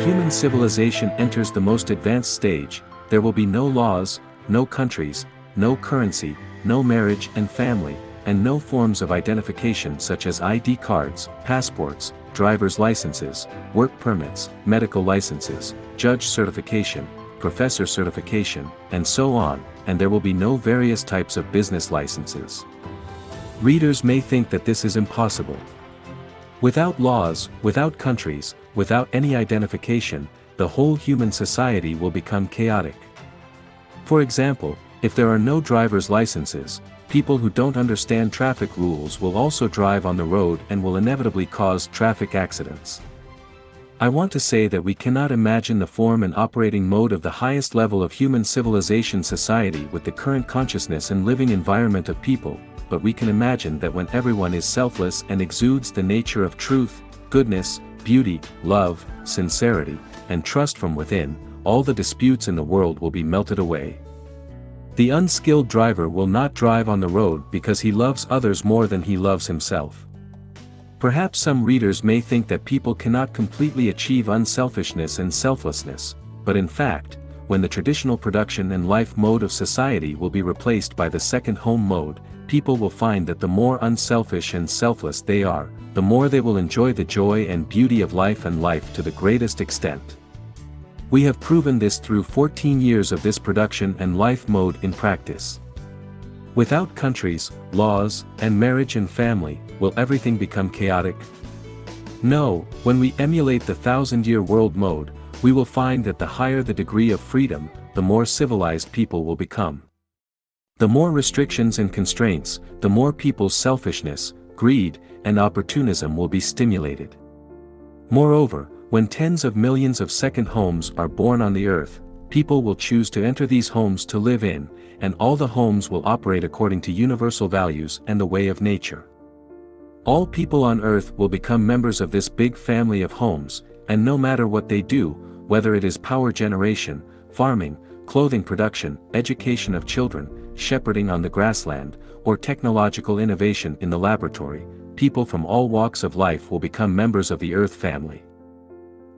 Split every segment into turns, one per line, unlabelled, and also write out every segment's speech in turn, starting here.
human civilization enters the most advanced stage, there will be no laws, no countries, no currency, no marriage and family, and no forms of identification such as ID cards, passports, driver's licenses, work permits, medical licenses, judge certification, professor certification, and so on, and there will be no various types of business licenses. Readers may think that this is impossible. Without laws, without countries, without any identification, the whole human society will become chaotic. For example, if there are no driver's licenses, people who don't understand traffic rules will also drive on the road and will inevitably cause traffic accidents. I want to say that we cannot imagine the form and operating mode of the highest level of human civilization society with the current consciousness and living environment of people, but we can imagine that when everyone is selfless and exudes the nature of truth, goodness, beauty, love, sincerity, and trust from within, all the disputes in the world will be melted away. The unskilled driver will not drive on the road because he loves others more than he loves himself. Perhaps some readers may think that people cannot completely achieve unselfishness and selflessness, but in fact, when the traditional production and life mode of society will be replaced by the second home mode, people will find that the more unselfish and selfless they are, the more they will enjoy the joy and beauty of life and life to the greatest extent. We have proven this through 14 years of this production and life mode in practice. Without countries, laws, and marriage and family, will everything become chaotic? No, when we emulate the 1,000-year world mode, we will find that the higher the degree of freedom, the more civilized people will become. The more restrictions and constraints, the more people's selfishness, greed, and opportunism will be stimulated. Moreover, when tens of millions of second homes are born on the earth, people will choose to enter these homes to live in, and all the homes will operate according to universal values and the way of nature. All people on earth will become members of this big family of homes, and no matter what they do, whether it is power generation, farming, clothing production, education of children, shepherding on the grassland, or technological innovation in the laboratory, people from all walks of life will become members of the earth family.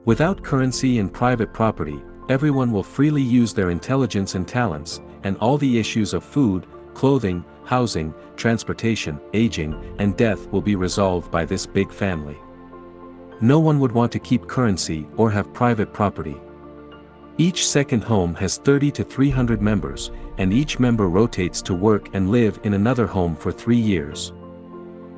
Without currency and private property, everyone will freely use their intelligence and talents, and all the issues of food, clothing, housing, transportation, aging, and death will be resolved by this big family. No one would want to keep currency or have private property. Each second home has 30 to 300 members, and each member rotates to work and live in another home for 3 years.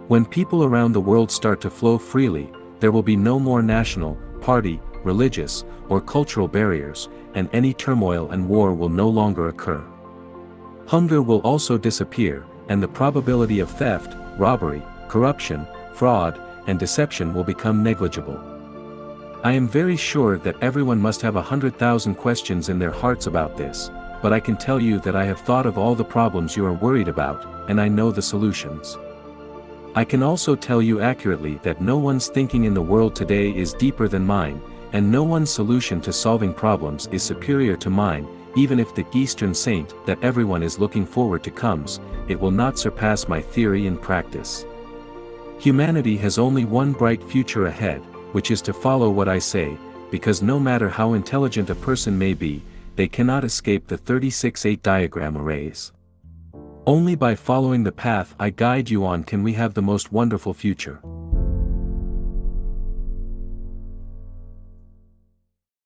When people around the world start to flow freely, there will be no more national, party, religious, or cultural barriers, and any turmoil and war will no longer occur. Hunger will also disappear, and the probability of theft, robbery, corruption, fraud, and deception will become negligible. I am very sure that everyone must have 100,000 questions in their hearts about this, but I can tell you that I have thought of all the problems you are worried about, and I know the solutions. I can also tell you accurately that no one's thinking in the world today is deeper than mine, and no one's solution to solving problems is superior to mine. Even if the Eastern saint that everyone is looking forward to comes, it will not surpass my theory in practice. Humanity has only one bright future ahead, which is to follow what I say, because no matter how intelligent a person may be, they cannot escape the 36-8 diagram arrays. Only by following the path I guide you on can we have the most wonderful future.